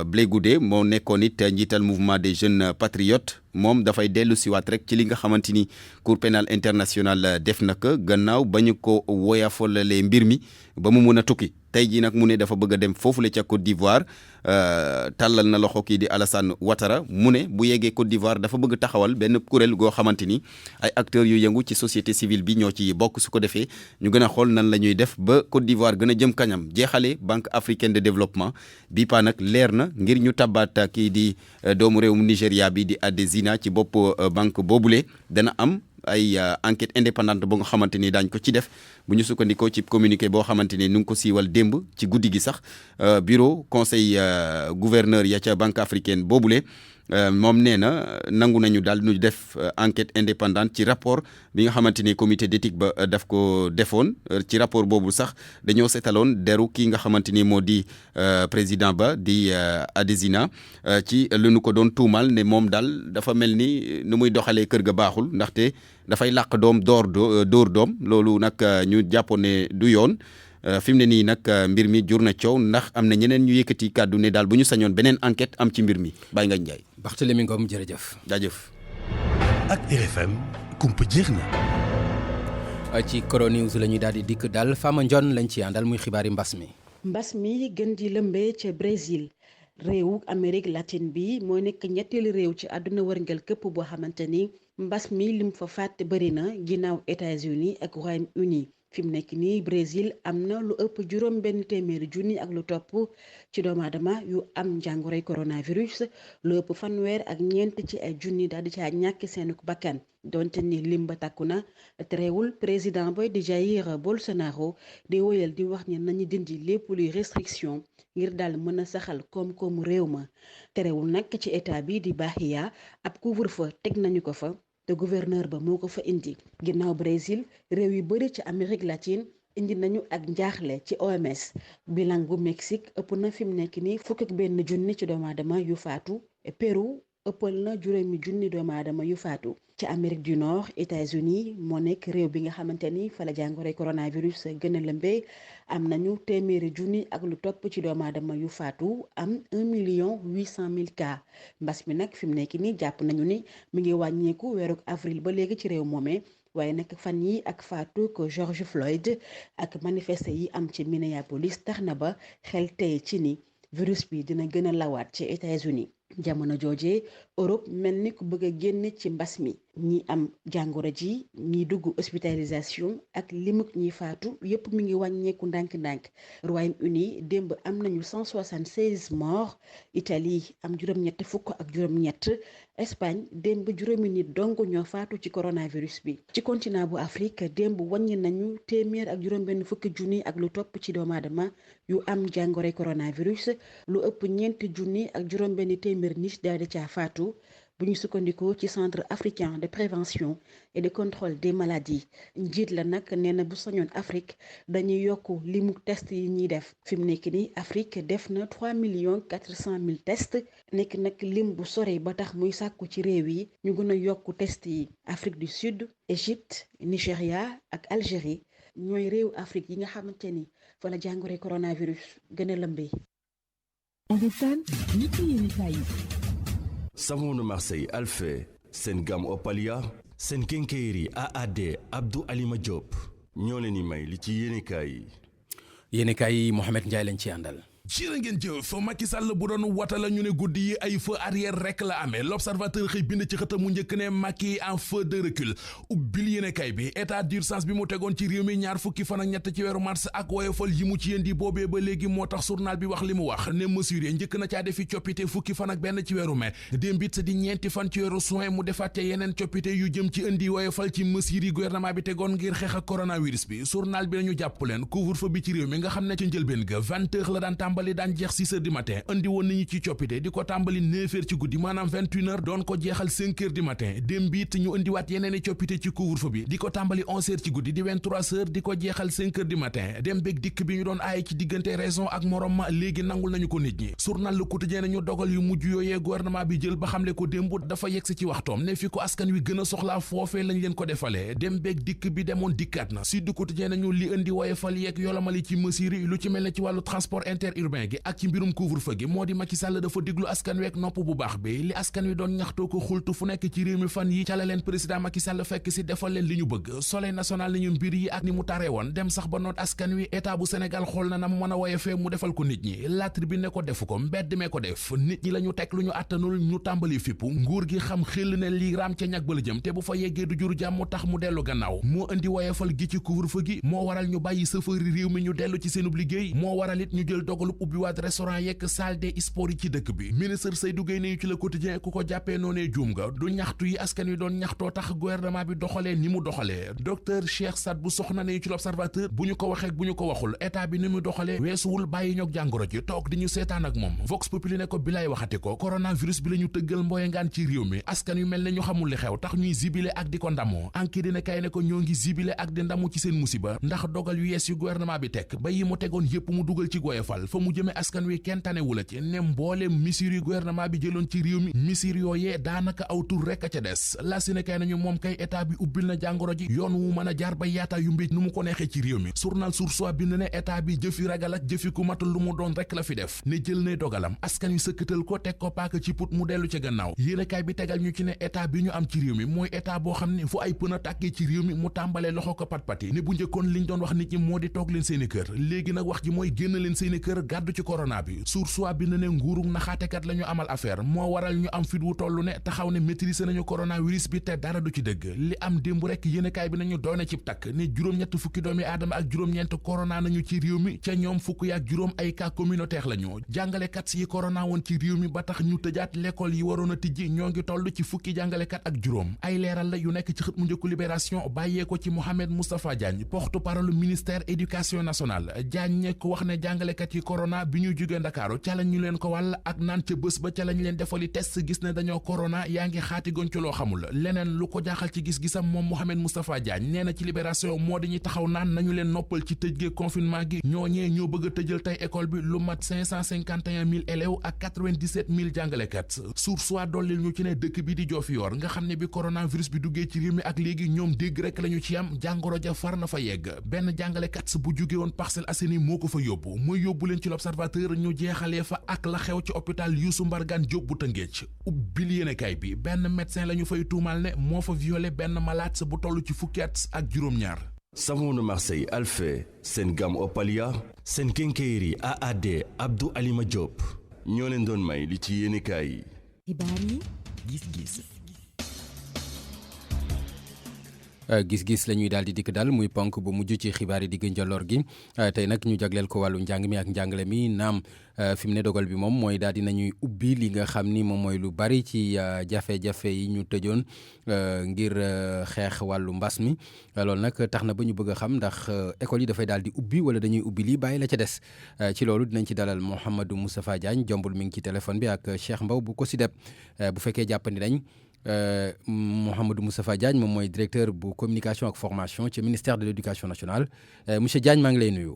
Speaker 19: Blé Goudé moo nekkoon it njiital mouvement des jeunes patriotes moom dafay dellu siwaat rek ci li nga xamante ni Cour pénale internationale def na ko gannaaw ba ñu ko woyafalalee mbir mi ba mu mën a tukki. tey jii nag mu ne dafa bëgg a dem foofu la ca Côte d'Ivoire tàllal na loxo kii di Alassane Ouattara mu ne bu yeggee Côte d'Ivoire dafa bëgg taxawal benn kuréel goo xamante ni ay acteurs yu yëngu ci société civile bi ñoo ci bokk su ko defee ñu gën a xool nan la ñuy def ba Côte d'Ivoire gën a jëm kañam jeexale Banque africaine de développement bi pa nag leer na ngir ñu tabaat kii di doomu réewum Nigéria bi di Adesina ci bopp banque boobule dana am ay enquête indépendante boo nga xamante ni daañ ko ci def bu ñu sukkandikoo ci communiqué boo xamante ni nu ngi ko siiwal démb ci guddi gi sax bureau conseil gouverneur ya ca banque africaine boobule moom nee na nangu nañu daal ñu def enquête indépendante ci rapport bi nga xamante ni comité d'éthique ba daf ko defoon ci rapport boobu sax dañoo seetaloon deru kii nga xamante ni moo di président ba di Adesina ci lu nu ko doon tuumal ne moom daal dafa mel ni nu muy doxalee kër ga baaxul ndaxte dafay làq doom dóor doom loolu nag ñu jàppoon ne du yoon fi mu ne nii nag mbir mi jur na coow ndax am na ñeneen ñu yëkkati kàddu ne daal bu ñu sañoon beneen enquête am ci mbir mi Baye Ngagne Ndiaye.
Speaker 2: Barthélémy Ngom jërëjëf.
Speaker 19: jaajëf.
Speaker 1: ak RFM kumpa jeex na.
Speaker 2: ci Coro News la ñuy daal di dikk daal Fama Ndione lañ ci àndal muy xibaari mbas mi.
Speaker 20: mbas mi gën di lëmbee ca Brésil réewu Amérique latine bi moo nekk ñetteelu réew ci àdduna wërngal këpp boo xamante ni mbas mi lim fa fàtte bëri na ginnaaw États-Unis ak Royaume-Uni. fi mu nekk nii Brésil am na lu ëpp juróom benn téeméeri junni ak lu topp ci doomu aadama yu am jàngoroy coronavirus lu ëpp fanweer ak ñeent ci ay junni daal di caa ñàkk seen bakkan donte ni lim ba takku na terewul président boy di Jair Bolsonaro di woyal di wax ni nañu dindi lépp luy restriction ngir daal mën a saxal koom-koomu réew ma terewul nag ci état bi di Bahia ab couvre-feu teg nañu ko fa. te gouverneur ba moo ko fa indi ginnaaw Brésil réew yu bëri ci Amérique latine indi nañu ak njaaxle ci OMS bilan bu Mexique ëpp na fi mu nekk nii fukk ak benn junni ci doomu aadama yu faatu Pérou ëppal na juróomi junni doomu aadama yu faatu ci Amérique du Nord États-Unis moo nekk réew bi nga xamante ni fa la jàngoroy coronavirus gën a lëmbee am nañu téeméeri junni ak lu topp ci doomu aadama yu faatu am 1,800,000 cas mbas mi nag fi mu nekk nii jàpp nañu ni mi ngi wàññeeku weeru avril ba léegi ci réew moomee waaye nag fan yi ak faatu ko George Floyd ak manifeste yi am ci Minneapolis tax na ba xel tey ci ni virus bi dina gën a lawaat ci États-Unis jamono jooje Europe mel ni ku bëgg a génn ci mbas mi ñi am jàngoro ji ñi dugg hospitalisation ak limuk ñi faatu yépp mi ngi wàññeeku ndànk-ndànk Royaume-Uni démb am nañu 176 morts Italie am juróom-ñett fukk ak juróom-ñett Espagne démb juróomi nit dong ñoo faatu ci coronavirus bi ci continent bu Afrique démb wàññi nañu téeméer ak juróom-benn fukki junni ak lu topp ci doomu aadama yu am jàngoro coronavirus lu ëpp ñeenti junni ak juróom-benn téeméer nit daal di caa faatu bu ñu sukkandikoo ci centre africain de prévention et de contrôle des maladies njiit la nag nee na bu sañoon Afrique dañuy yokk limu test yi ñuy def fi mu nekk ni Afrique def na 3,400,000 tests nekk nag lim bu sore ba tax muy sàkku ci réew yi ñu gën a yokk test yi Afrique du Sud Égypte Nigéria ak Algérie ñooy réew Afrique yi nga xamante ni fa la jàngoro coronavirus gën a lëmbee.
Speaker 1: Savon de Marseille Alphé seen gamme Opalia seen kénkéeri AAD Abdou Alima Diop ñoo leen di may li ci yéenekaay yi.
Speaker 2: yéenekaay yi Mohamed Ndiaye lañ ci àndal.
Speaker 21: jërë ngeen jëf Macky Sall bu doon wata la ñu ne guddi yi ay feu arrière rek la amee l'observateur xëy bind ci xëtam mu njëkk ne Macky en feu de recul ubbil yéenekaay bi état d'urgence bi mu tegoon ci réew mi ñaar fukki fan ak ñett ci weeru mars ak woyofal yi mu ci yéndi boobee ba léegi moo tax journal bi wax li mu wax ne mesure yi njëkk na caa defi coppite fukki fan ak benn ci weeru mai démbit di ñeenti fan ci weeru juin mu defaat yeneen coppite yu jëm ci indi woyofal ci mesure yi gouvernement bi tegoon ngir xeex ak coronavirus bi journal bi nañu jàpp leen couvre-feu bi ci réew mi nga xam ne ci njëlbeen ga 20 heures la daan tàmbali daan jeex 6 heures du matin andi woon nañu ci coppite di ko tàmbali 9 heures ci guddi maanaam 21 heures doon ko jeexal 5 heures du matin démb it ñu indiwaat yeneen i coppite ci couvre-feu bi di ko tàmbali 11 heures ci guddi di 23 heures di ko jeexal 5 heures du matin dem beeg dikk bi ñu doon aaye ci diggante raison ak morom ma léegi nangul nañu ko nit ñi journal Le Quotidien nañu dogal yu mujj yooyee gouvernement bi jël ba xamle ko démb dafa yegsi ci waxtoom ne fi ko askan wi gën a soxlaa foofee lañ leen ko defalee dem beeg dikk bi demoon dikkaat na Sud Quotidien nañu li indi woyofal yeeg yolomal yi ci mesure yi lu ci mel ne ci wàllu transport interurbain gi ak ci mbirum couvre-feu gi moo di Macky Sall dafa déglu askan wi ak nopp bu baax bi li askan wi doon ñaxtoo ko xultu fu nekk ci réew mi fan yi ca la leen président Macky Sall fekk si defal leen li ñu bëgg Soleil national nañu mbir yi ak ni mu tare woon dem sax ba noot askan wi état bu Sénégal xool na mu mën a woyofee mu defal ko nit ñi La Tribune ne ko defu ko mbedd mee ko def nit ñi la ñu teg lu ñu àttanul ñu tàmbali fippu nguur gi xam xel ne lii raam ca ñag ba la jëm te bu fa yeggee du jur jàmm tax mu dellu gannaaw moo indi woyofal gi ci couvre-feu gi moo waral ñu bàyyi sëfëri réew mi ñu dellu ci seenub liggéey moo waral it ñu jël dogalub ubbiwaat restaurant yekk salle des sports yi ci dëkk bi ministre Seydou Gueye ne ci Le Quotidien ku ko jàppee noonee juum nga du ñaxtu yi askan wi doon ñaxtoo tax gouvernement bi doxalee ni mu doxalee docteur Cheikh Sadbou Sokhna ne ci L'Observateur bu ñu ko waxee bu ñu ko waxul état bi ni mu doxalee weesuwul bàyyi ñoog jàngoro ji toog di ñu seetaan ak moom Vox Populi ne ko bilaay waxati ko coronavirus bi la ñu tëggal mbooyangaan ci réew mi askan yu mel ne ñu xamul li xew tax ñuy zibile ak di ko ndamoo enquête dina kay ne ko ñoo ngi zibile ak di ndamu ci seen musiba ndax dogal yu yees yu gouvernement bi teg ba yi mu tegoon yépp mu dugal ci goyefal fa mu jëme askan wi kenn tanewu la ci ne mbooleem mesures yu gouvernement bi jëloon ci réew mi mesures yooyee daanaka aw tur rekk a ca des la si ne kay nañu moom kay état bi ubbil na jàngoro ji yoon wu mën a jaar ba yaataa yu mbéj nu mu ko neexee ci réew mi journal Source A bind ne état bi jëfi ragal ak jëfi ku matul lu mu doon rekk la fi def ne jël ne dogalam askan wi sëkkatal ko teg ko paaka ci put mu dellu ca gannaaw yéenekaay bi tegal ñu ci ne état bi ñu am ci réew mi mooy état boo xam ne fu ay pën a tàkkee ci réew mi mu tàmbalee loxo ko pat-pati ne bu njëkkoon liñ doon wax nit ñi moo di toog leen seeni kër léegi nag wax ji mooy génn leen seeni kër gàddu ci corona bi Source A bind ne nguurug naxaatekat la ñu amal affaire moo waral ñu am fit wu tollu ne taxaw ne maîtriser nañu coronavirus bi te dara du ci dëgg li am démb rek yéenekaay bi nañu doone cib takk ne juróom-ñett fukki doomi aadama ak juróom-ñeent corona nañu ci réew mi ca ñoom fukk yaak juróom ay cas communautaire la ñu jàngalekat yi corona woon ci réew mi ba tax ñu tëjaat l'école yi waroon a tijji ñoo ngi toll ci fukki jàngalekat ak juróom ay leeral la yu nekk ci xët mu njëkku Libération bàyyee ko ci Mohamed Moustapha Diagne porte-parole ministère éducation nationale Diagne ko wax ne jàngalekat yi corona bi ñu jógee Ndakaaru ca lañ ñu leen ko wàll ak naan ca bés ba ca lañ leen defali test gis ne dañoo corona yaa ngi xaati goñ ci loo xamul leneen lu ko jaaxal ci gis-gisam moom Mohamed Moustapha Diagne nee na ci Libération moo di ñu taxaw naan nañu leen noppal ci tëj gi confinement gi ñooñee ñoo bëgg a tëjal tey école bi lu mat 551 000 élèves ak 97 000 jàngalekat Source A dollil ñu ci ne dëkk bi di Diofior nga xam ne bi coronavirus bi duggee ci réew mi ak léegi ñoom dégg rek la ñu ci am jàngoro ja far na fa yegg benn jàngalekat bu jóge woon Parcelles Assainies moo ko fa yóbbu muy yóbbu leen ci L'Observateur ñu jeexalee fa ak la xew ci hôpital Youssou Mbargane Diop bu Tëngéej ubbil yéenekaay bi benn médecin la ñu fay tuumal ne moo fa violé benn malade bu toll ci fukki at ak juróom-ñaar.
Speaker 1: Savon de Marseille Alphé seen gamme Opalia seen kénkéeri AAD Abdou Alima Diop ñoo leen doon may li ci yéenekaay yi.
Speaker 12: xibaar yi
Speaker 2: gis-gis. gis-gis la ñuy daal di dikk daal muy ponk bu mujj ci xibaar yi digg njoloor gi tey nag ñu jagleel ko wàllu njàng mi ak njàngale mi naam fi mu ne dogal bi moom mooy daal di nañuy ubbi li nga xam ni moom mooy lu bari ci jafe-jafe yi ñu tëjoon ngir xeex wàllu mbas mi loolu nag tax na ba ñu bëgg a xam ndax école yi dafay daal di ubbi wala dañuy ubbi lii bàyyi la ca des ci loolu dinañ ci dalal Mouhamadou Moustapha Diagne jombul mi ngi ci téléphone bi ak Cheikh Mbaw bu COSYDEP bu fekkee jàppandi nañ. Mouhamadou Moustapha Diagne moom mooy directeur bu communication ak formation ci ministère de l'éducation nationale monsieur Diagne maa ngi lay nuyu.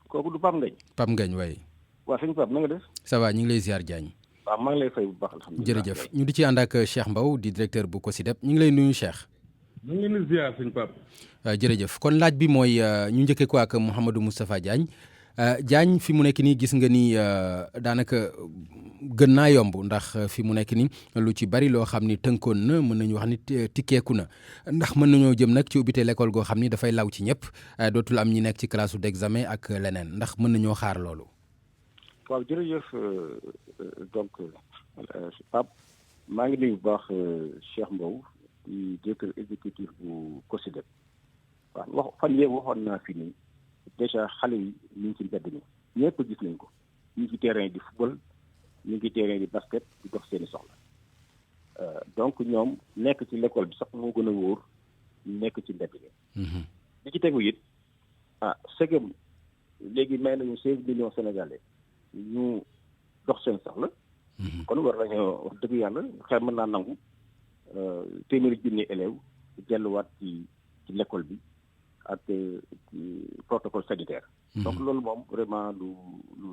Speaker 22: kooku du Pape Ngagne.
Speaker 2: Pape Ngagne waaye.
Speaker 22: waaw sëñ Pape na nga def.
Speaker 2: ça va ñu ngi lay ziar Diagne.
Speaker 22: waaw maa ngi lay fay bu baax alhamdulilah.
Speaker 2: jërëjëf ñu di ci ànd ak Cheikh Mbaw di directeur bu COSYDEP ñu ngi lay nuyu Cheikh.
Speaker 22: ñu ngi leen di ziar sëñ Pape.
Speaker 2: jërëjëf kon laaj bi mooy ñu njëkkee ko ak Mouhamadou Moustapha Diagne Diagne fi mu nekk nii gis nga ni daanaka gën naa yomb ndax fi mu nekk ni lu ci bari loo xam ni tënkoon na mën nañu wax ni tikkeeku na ndax mën nañoo jëm nag ci ubbite l'école goo xam ni dafay law ci ñëpp dootul am ñi nekk ci classe d'examen ak leneen ndax mën nañoo xaar loolu.
Speaker 22: waaw jërëjëf donc Pape maa ngi nuyu bu baax Cheikh Mbow di directeur exécutif bu COSYDEP. waaw wax fan yee waxoon naa fi nii déjà xale yi ñu ngi ci mbedd mi ñëpp gis nañ ko ñu ngi ci terrain di football ñu ngi ci terrain di basket di dox seeni soxla donc ñoom nekk ci l'école bi sax moo gën a wóor nekk ci mbedd mi. li ci tegu it segam léegi may nañu 16 millions sénégalais ñu dox seen soxla. kon war nañoo wax dëgg yàlla xel mën naa nangu téeméeri junni élèves delluwaat ci l'école bi ak protocole sanitaire. donc loolu moom vraiment lu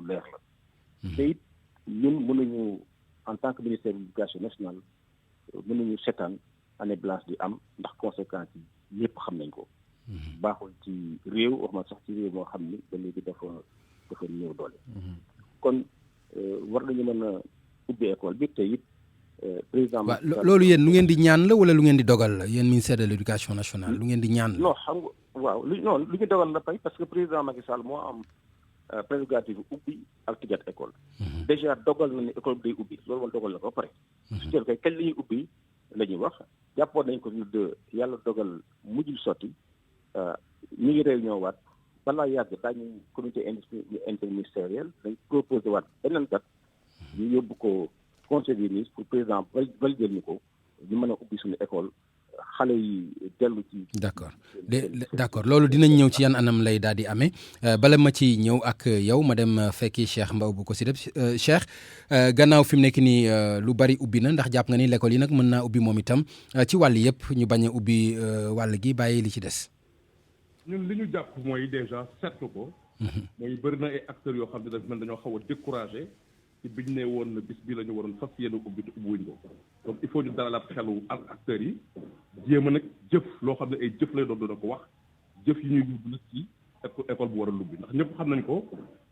Speaker 22: leer la. te it ñun mënuñu en tant que ministère de l'éducation nationale mënuñu seetaan année blanche di am ndax conséquences yi ñëpp xam nañ ko. baaxul ci réew wax ma sax ci réew moo xam ni ba léegi dafa néew doole. kon war nañu mën a ubbi école bi te it président.
Speaker 2: waaw loolu yéen lu ngeen di ñaan la wala lu ngeen di dogal la yéen ministère de l'éducation nationale lu ngeen di ñaan la.
Speaker 22: non xam nga waaw lu ñu dogal la tey parce que président Macky Sall moo am prérogative ubbi ak tëjaat école. déjà dogal na ne école bi day ubbi loolu moom dogal na ko ba pare. su jël kay kañ la ñuy ubbi la ñuy wax jàppoon nañ ko le 2 yàlla dogal mujjul sotti ñu ngi réunion waat balaa yàgg daañu comité interministériel dañ proposé waat beneen date ñu yóbbu ko conseil des ministres pour président validé ñu ko ñu mën a ubbi suñu école xale yi dellu ci.
Speaker 2: d'accord loolu dinañ ñëw ci yan anam lay daal di amee bala ma ci ñëw ak yow ma dem fekki Cheikh Mbow bu COSYDEP Cheikh gannaaw fi mu nekk nii lu bari ubbi na ndax jàpp nga ni l'école yi nag mën naa ubbi moom itam ci wàll yëpp ñu bañ a ubbi wàll gi bàyyi li ci des.
Speaker 22: ñun li ñu jàpp mooy déjà seetlu ko. mooy bëri na ay acteurs yoo xam ne dafa mel dañoo xaw a découragé ci biñ ne woon bis bi la ñu waroon fas yéene ubbi te ubbiwuñ ko donc il faut ñu dalalaat xelu ak acteurs yi jéem a nag jëf loo xam ne ay jëf lay doon dina ko wax jëf yi ñuy yóbbu nag ci école bu war a lubbi ndax ñëpp xam nañ ko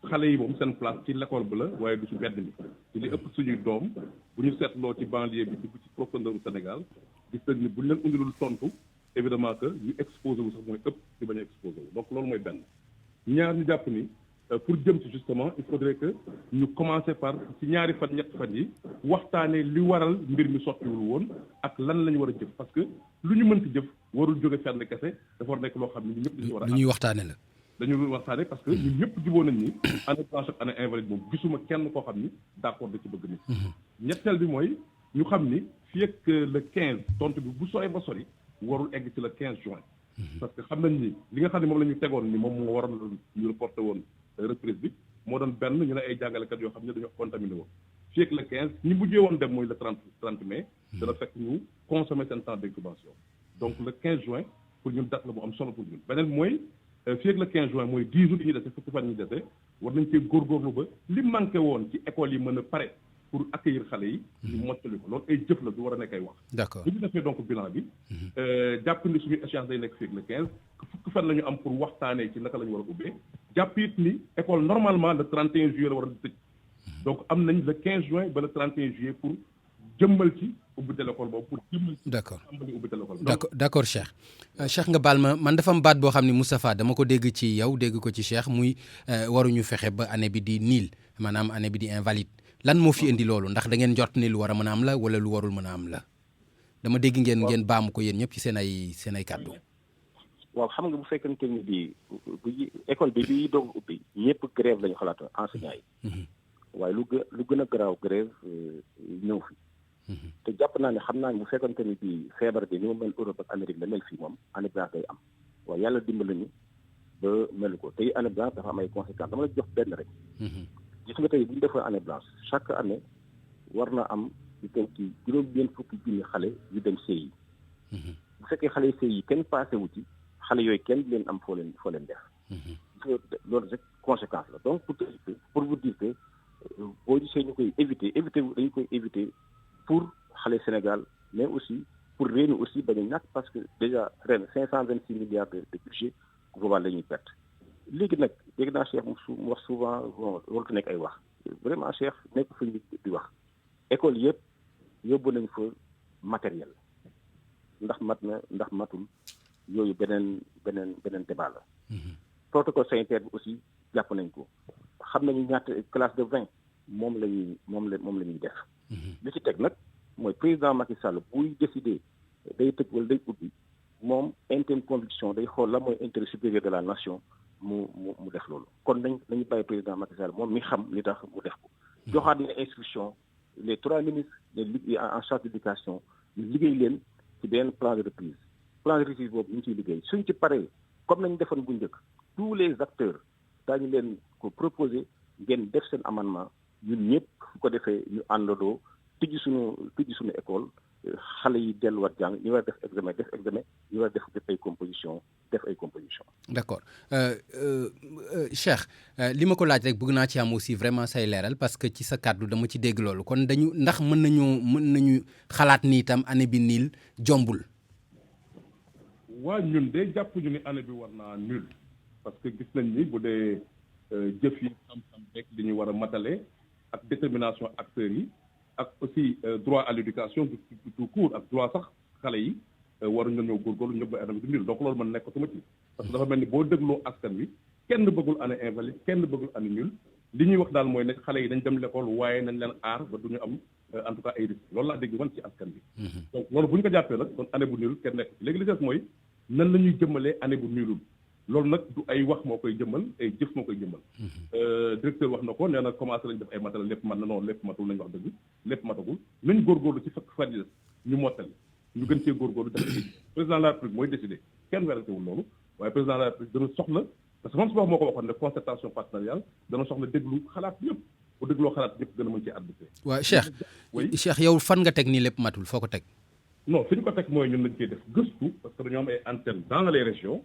Speaker 22: xale yi moom seen place ci l'école bi la waaye du ci mbedd mi ci li ëpp suñuy doom bu ñu seetloo ci banlieue bi dugg ci profondeur du Sénégal gis nañ ni bu ñu leen indilul tontu évidemment que ñu exposé wu sax mooy ëpp ci bañ a exposé wu donc loolu mooy benn ñaar ñu jàpp ni pour jëm ci justement il faudrait que ñu commencer par ci ñaari fan ñetti fan yi waxtaanee li waral mbir mi sottiwul woon ak lan la ñu war a jëf parce que lu ñu mënti jëf warul jóge fenn kese dafa war nekk loo xam ne ñun ñëpp dañu war a.
Speaker 2: lu ñuy waxtaanee la.
Speaker 22: dañu waxtaanee parce que ñun ñëpp jubóo nañ ni année blanche ak année invalide moom gisuma kenn koo xam ni d'accord da ci bëgg ni ñetteel bi mooy ñu xam ni fii ak le 15 tontu bi bu soree ba sori warul egg ci le 15 juin. parce que xam nañ ni li nga xam ne moom la ñu tegoon ni moom moo waroon ñu reporté woon reprise bi moo doon benn ñu ne ay jàngalekat yoo xam ne dañoo contaminé woon fii ak le 15 ñi mujjee woon dem mooy le 30 mai dana fekk ñu consommer seen temps d'incubation donc le 15 juin pour ñun date la bu am solo pour ñun beneen mooy fii ak le 15 juin mooy 10 jours yi ñu dese fukki fan ñu dese war nañ cee góorgóorlu ba li manqué woon ci école yi mën a pare pour accueillir xale yi ñu mottali ko loolu ay jëf la du war a nekk ay wax
Speaker 2: d'accord
Speaker 22: bu ñu defee donc bilan bi jàpp ni suñu échéance day nekk fii ak le 15 fukki fan la ñu am pour waxtaanee ci naka la ñu war a ubbee jàpp it ni école normalement le 31 juillet la war a tëj donc am nañ le 15 juin ba le 31 juillet pour jëmmal ci ubbite l'école boobu pour jëmmal ci
Speaker 2: d'accord
Speaker 22: tàmbali ubbite l'école
Speaker 2: d'accord Cheikh nga baal ma man dafa am baat boo xam ne Moustapha dama ko dégg ci yow dégg ko ci Cheikh muy waruñu fexe ba année bi di niil maanaam année bi di invalide lan moo fi indi loolu ndax da ngeen jot ni lu war a mën a am la wala lu warul mën a am la dama dégg ngeen baamu ko yéen ñëpp ci seen ay kàddu.
Speaker 22: waaw xam nga bu fekkente ni bi école bi doog ubbi ñëpp grève lañu xalaat enseignants yi waaye lu gën a garaaw grève ñëw fi te jàpp naa ne xam naa ne bu fekkente ni bi feebar bi ni mu mel Europe ak Amérique la mel fii moom année blanche day am waaye yàlla dimbali ñu ba melu ko tey année blanche dafa am ay conséquences dama la jox benn rek gis nga tey bu ñu defee année blanche chaque année war na am lu toll ci juróom-benn fukki junni xale yu dem CI bu fekkee xale yi CI kenn passé wu ci xale yooyu kenn leen am foo leen def loolu rek conséquence la donc pour vous dire que boo gisee ñu koy éviter dañu koy éviter pour xale Sénégal mais aussi pour réew mi aussi bañ a ñàkk parce que déjà ren 526 milliards de budget global la ñuy perte léegi nag dégg naa Cheikh mu wax souvent waratu nekk ay wax vraiment Cheikh nekk fa ñu di wax école yëpp yóbbu nañ fa matériel ndax mat na ndax matul yooyu beneen débat la protocole sanitaire bi aussi jàpp nañ ko xam nañu ñaata classe de 20 moom la ñuy def. li ci teg nag mooy président Macky Sall buy décider day tëj wala day ubbi moom interne conviction day xool la mooy intérêt supérieur de la nation mu def loolu kon nañu bàyyi président Macky Sall moom mi xam li tax mu def ko. joxaat leen instruction les 3 ministres en charge d'éducation ñu liggéey leen ci benn plan de reprise boobu ñu ngi ciy liggéey suñ ci paree comme nañu defoon bu njëkk tous les acteurs daañu leen ko proposer ngeen def seen amendement ñun ñëpp su ko defee ñu àndandoo tijji suñu école xale yi delluwaat jàng ñu war a def examen ñu war a def ay composition.
Speaker 2: D'accord Cheikh li ma ko laaj rek bëgg naa ci am aussi vraiment say leeral parce que ci sa kàddu dama ci dégg loolu kon ndax mën nañu xalaat ni itam année bi niil jombul.
Speaker 3: waa ñun de jàpp ñu ni année bi war naa nul parce que gis nañ ni bu dee jëf yi xam-xam rek li ñu war a matale ak détermination acteurs yi ak aussi droit à l'éducation tout court ak droit sax xale yi war nga ñëw góorgóorlu ñëpp ba année bi du nul donc loolu man nekkatuma ci parce que dafa mel ni boo dégloo askan wi kenn bëggul année invalide kenn bëggul année nul li ñuy wax daal mooy ne xale yi dañ dem l'école waaye nañ leen aar ba du ñu am en tout cas ay risques loolu laa dégg man ci askan bi donc loolu bu ñu ko jàppee nag kon année bu nul kenn nekk léegi li des mooy nan la ñuy jëmmalee année bu nulul loolu nag du ay wax moo koy jëmmal ay jëf moo koy jëmmal directeur wax na ko nee na commencé lañ def ay matériel lépp man na noonu lépp matul nañ wax dëgg lépp matagul nañ góorgóorlu ci fekk fan yi ñu mottali ñu gën cee góorgóorlu def président de la République mooy décidé kenn werantewul loolu waaye président de la République dana soxla parce que moom si wax moo ko waxoon ne concertation partenariale dana soxla déglu xalaat yëpp bu dégloo xalaat yëpp gën a mën ci arbitrer.
Speaker 2: waaw Cheikh yow fan nga teg nii lépp matul foo ko teg.
Speaker 3: non fi ñu ko teg mooy ñun lañ koy def gëstu parce que dañoo am ay antennes dans les régions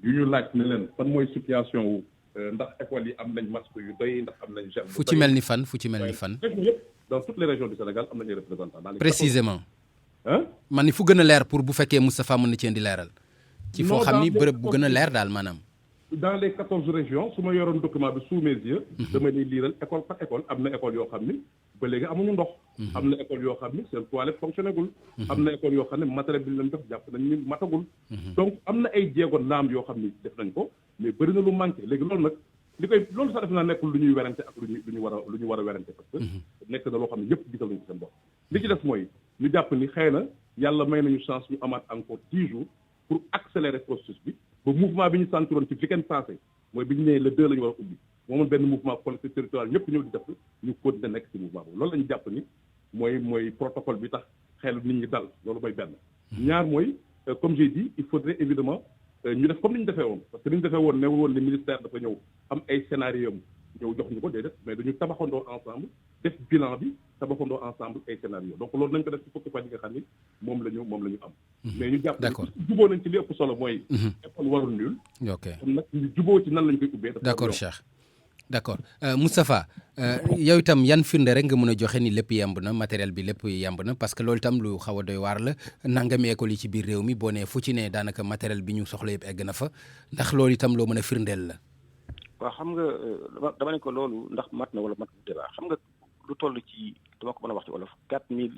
Speaker 3: yu ñu laaj ne leen fan mooy situation wu ndax école yi am nañ masque yu doy ndax am nañ gel.
Speaker 2: fu ci mel ni fan
Speaker 3: yëpp dans toutes les régions du Sénégal am nañu représentant.
Speaker 2: précisément. man ni fu gën a leer pour bu fekkee Moustapha mën na ci indi leeral. ci foo xam ni bërëb bu gën a leer daal maanaam.
Speaker 3: dans les 14 régions su ma yoroon document bi sous mes yeux. dama lay liiral école par école am na école yoo xam ni ba léegi amuñu ndox. am na école yoo xam ni seen toilette fonctionné gul. am na école yoo xam ne matériel bi ñu leen jox jàpp nañ ni matagul. donc am na ay jéego naam yoo xam ni def nañ ko mais bëri na lu manqué léegi loolu nag loolu sax def naa nekkul lu ñuy werante ak lu ñu war a werante parce que nekk na loo xam ne ñëpp gisal nañu seen bopp. li ci def mooy ñu jàpp ni xëy na yàlla may nañu chance ñu amaat encore 10 jours pour accélérer processus bi ba mouvement bi ñu sentiroon ci week-end passé mooy bi ñu nee le 2 la ñu war a ubbi moomoon benn mouvement collectif territorial ñëpp ñëw di def ñu continuer nekk ci mouvement boobu loolu la ñu jàpp ni mooy protocole bi tax xelu nit ñi dal loolu mooy benn. ñaar mooy comme j'ai dit il faudrait évidemment ñu def comme ni ñu defee woon parce que ni ñu defee woon ne woon le ministère dafa ñëw am ay scénario ñëw jox ñu ko déedéet mais dañu tabaxandoo ensemble def bilan bi tabaxandoo ensemble ay scénario donc loolu nañ ko def ci fukki fan yi nga xam ni moom la ñu am. mais ñu jàpp ne juboo nañ ci li ëpp solo mooy. école warul nul.
Speaker 2: ok
Speaker 3: kon nag ñu juboo ci nan lañ koy ubbee.
Speaker 2: d'accord Cheikh d'accord Moustapha yow itam yan firnde rek nga mën a joxe ni lépp yemb na matériel bi lépp yemb na parce que loolu itam lu xaw a doy waar la nangami école yi ci biir réew mi boo nee fu ci ne daanaka matériel bi ñu soxla yëpp egg na fa ndax loolu itam loo mën a firndeel la.
Speaker 22: waaw xam nga dama ne ko loolu ndax mat na wala mat na débat xam nga lu toll ci dama ko mën a wax ci wolof 4000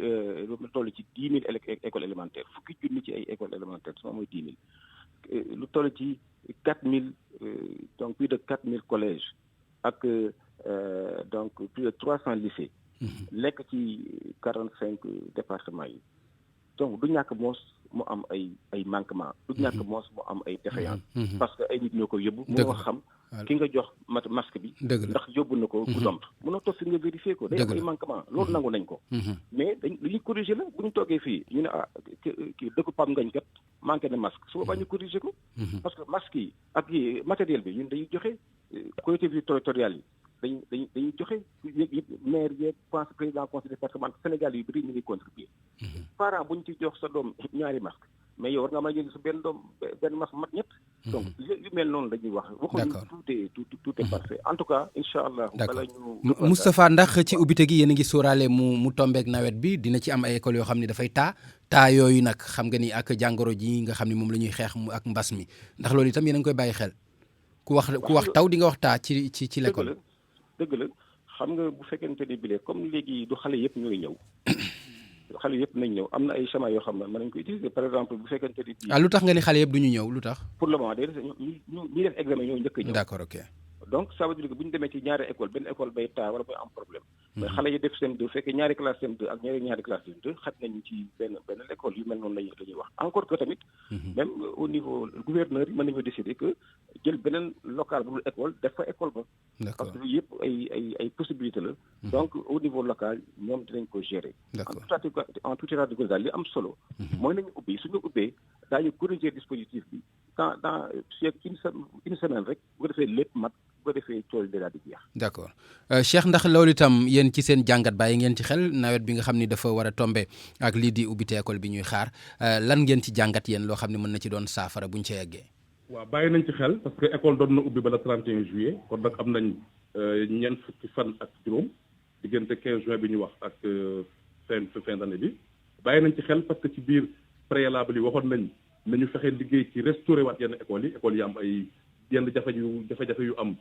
Speaker 22: lu toll ci 10 000 écoles élémentaires fukki junni ci ay écoles élémentaires su ma mooy 10 000 lu toll ci 4000 donc plus de 4000 collèges ak donc plus de 300 lycées. lekk ci 45 départements yi donc du ñàkk moos mu am ay manquements du ñàkk moos mu am ay défaillances. parce que ay nit ñoo koy yóbbu. moo xam ki nga jox masque bi. ndax yóbbu na ko. bu domp mun a toog fi nga vérifier ko. day am ay manquements loolu nangu nañ ko. mais lu ñuy corriger la bu ñu toogee fii ñu ne kii dëkk Pape Ngagne kat manqué na masque su boobaa ñu corriger ko. parce que masque yi ak matériel bi ñun dañuy joxe collectivités territoriales yi. dañuy joxe yëpp maire yeeg président conseil départemental Sénégal yu bëri ñu ngi contribuer. parent bu ñu ci jox sa doom ñaari masque mais yow war nga mën a jël sa benn doom benn masque mat ñett. donc yu mel noonu la ñuy wax. waxuñu tout est parfait en tout cas incha allah.
Speaker 2: d'accord Moustapha ndax ci ubbite gi yéen a ngi sóoraale mu tombeek nawet bi dina ci am ay écoles yoo xam ne dafay taa yooyu nag xam nga ni ak jàngoro ji nga xam ne moom la ñuy xeex ak mbas mi ndax loolu itam yéen a ngi koy bàyyi xel. ku wax taw di nga wax taa ci l'école.
Speaker 22: dëgg la xam nga bu fekkente ni bile comme léegi du xale yëpp ñooy ñëw xale yëpp nañ ñëw am na ay chemin yoo xam ne mën nañ ko utiliser par exemple bu fekkente ni.
Speaker 2: lu tax nga ni xale yëpp du ñu ñëw lu tax.
Speaker 22: pour le moment day ñi def examen ñoo njëkk a ñëw.
Speaker 2: d'accord ok.
Speaker 22: donc ça veut dire que bu ñu demee ci ñaari école benn école bay taa wala bay am problème mais xale yi def CM2 fekkee ñaari classe CM2 ak ñaari classe CM2 xaj nañu ci benn école yu mel noonu la ñuy wax encore que tamit même au niveau gouverneur yi mën nañoo décider que jël beneen local bu dul école def fa école ba parce que yëpp ay possibilité la donc au niveau local ñoom dinañ ko gérer en tout état de cause daal li am solo mooy nañu ubbi suñu ubbee daañu corriger dispositif bi dans une semaine rek bu ko defee lépp mat bu ko defee tool de daal di jeex.
Speaker 2: d'accord Cheikh ndax loolu itam yéen ci seen jàngat bàyyi ngeen ci xel nawet bi nga xam ni dafa war a tombe ak lii di ubbite école bi ñuy xaar lan ngeen ci jàngat yéen loo xam ne mën na ci doon saafara buñ ca yeggee.
Speaker 3: waaw bàyyi nañ ci xel parce que école doon na ubbi ba le 31 juillet kon nag am nañ ñeent fukki fan ak juróom diggante 15 juin bi ñu wax ak fin d'année bi bàyyi nañ ci xel parce que ci biir préalable yi waxoon nañu fexe liggéey ci restauré waat yenn écoles yi am ay yenn jafe-jafe yu am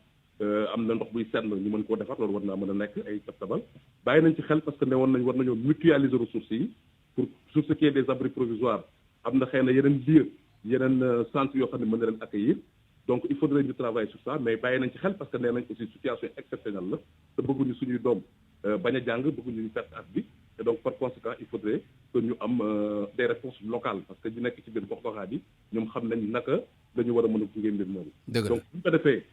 Speaker 3: na ndox buy senn ñu mën koo defar loolu war naa mën a nekk ay tabtabal bàyyi nañ ci xel parce que ne woon nañ war nañoo mutualiser ressources yi pour ce qui est des abris provisoires am na xëy na yeneen centres yoo xam ne mën na leen accueillir donc il faudrait ñu travailler sur ça mais bàyyi nañ ci xel parce que nee nañ aussi situation exceptionnelle la te bëgguñu suñuy doom bañ a jàng bëgguñu ñu perte at bi et donc par conséquent il faudrait que ñu am des réponses locales parce que ñu nekk ci biir gox-goxaat yi ñoom xam nañ naka dañu war a mën a gunge mbir moomu donc bu ñu ko defee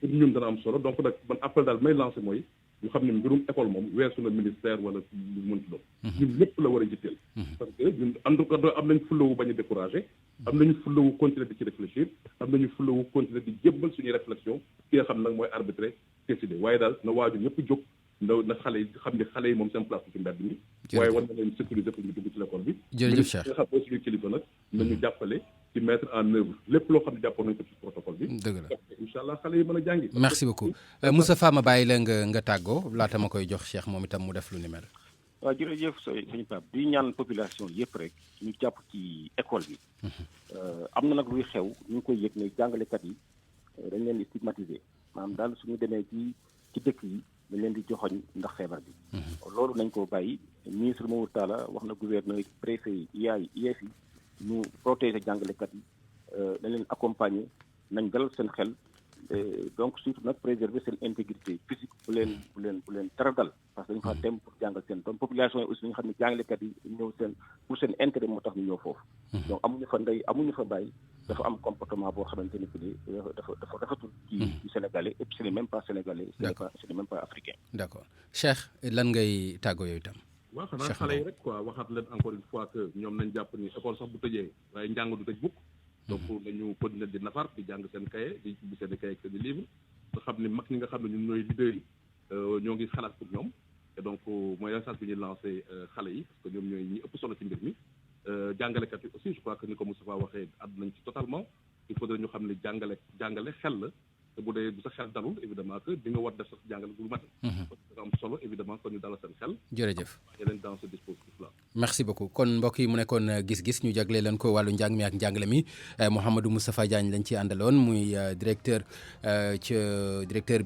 Speaker 3: pour ñun dana am solo donc nag man appel daal may lancé mooy ñu xam ne mbirum école moom weesu na ministère wala lu mën ci doon ñun lépp la war a jitteel parce que ñun en tout cas am nañ fullawu bañ a découragé am nañu fullawu continuer di ci réfléchir am nañu fullawu continuer di jébbal suñuy réflexion ki nga xam nag mooy arbitré décidé waaye daal na waaju ñëpp jóg na xale yi xam ne xale yi moom seen place ci mbedd mi waaye war na leen sécuriser pour ñu dugg ci l'école bi
Speaker 2: jërëjëf Cheikh
Speaker 3: nga xam ne suñu kilifa nag nañu jàppale ci mettre en œuvre lépp loo xam ne jàppoon nañ ko ci protocole bi
Speaker 2: dëgg la
Speaker 3: incha allah xale yi mën a jàngi
Speaker 2: merci beaucoup Moustapha ma bàyyi la nga tàggoo laata ma koy jox Cheikh moom itam mu def lu ni mel
Speaker 22: waaw jërëjëf sëñ Pape di ñaan population yëpp rek ñu jàpp ci école bi am na nag luy xew ñu ngi koy yëg ne jàngalekat yi dañ leen di stigmatiser maanaam daal suñu demee ci dëkk yi dañ leen di joxoñ ndax feebar bi loolu nañ ko bàyyi ministre Mamadou Talla wax na gouverneur préfet yi IAI IEF yi ñu protéger jàngalekat yi dañ leen accompagner nañ dalal seen xel donc surtout nag préserver seen intégrité physique bu leen dara dal parce que dañu fa dem pour jàngal seen doom population yi aussi dañu xam ne jàngalekat yi ñëw pour seen intérêt moo tax ñu ñëw foofu donc amuñu fa ndey amuñu fa bàyyi dafa am comportement boo xamante ni que dafa rafetul ci sénégalais et puis ce n'est même pas sénégalais ce n'est même pas africain
Speaker 2: d'accord Cheikh lan ngay tàggoo yooyu itam
Speaker 3: waaw xanaa xale yi rek quoi waxaat leen encore une fois que ñoom nañ jàpp ni école sax bu tëjee waaye njàng du tëj bukk donc dañu continuer di nafar di jàng seen cahier di ubbi seen cahier ak seen livre nga xam ne mag ñi nga xam ne ñun ñooy leader yi ñoo ngi xalaat pour ñoom et donc mooy message bi ñuy lancé xale yi parce que ñoom ñooy ñi ëpp solo ci mbir mi jàngalekat yi aussi je crois que ni ko Moustapha waxee àdd nañ ci totalement il faudrait ñu xam ne jàngale xel la te bu dee bu sa xel dalul évidemment que di nga war def sax jàngale bu mat dafa am solo évidemment que ñu dalal seen xel
Speaker 2: jërëjëf
Speaker 3: yeneen dans ce dispositif là
Speaker 2: merci beaucoup kon mbokk yi mu nekkoon gis-gis ñu jagle leen ko wàllu njàng mi ak njàngale mi Mouhamadou Moustapha Diagne lañ ci àndaloon muy directeur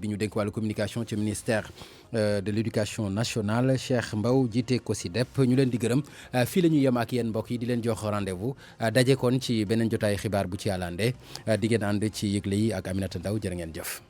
Speaker 2: bi ñu dénk wàllu communication ci ministère de l'éducation nationale Cheikh Mbow jiite COSYDEP ñu leen di gërëm fii la ñu yem ak yéen mbokk yi di leen jox rendez-vous daje kon ci beneen jotaay xibaar bu ci àllande di ngeen ànd ci yëgle yi ak Aminata Ndaw jërë ngeen jëf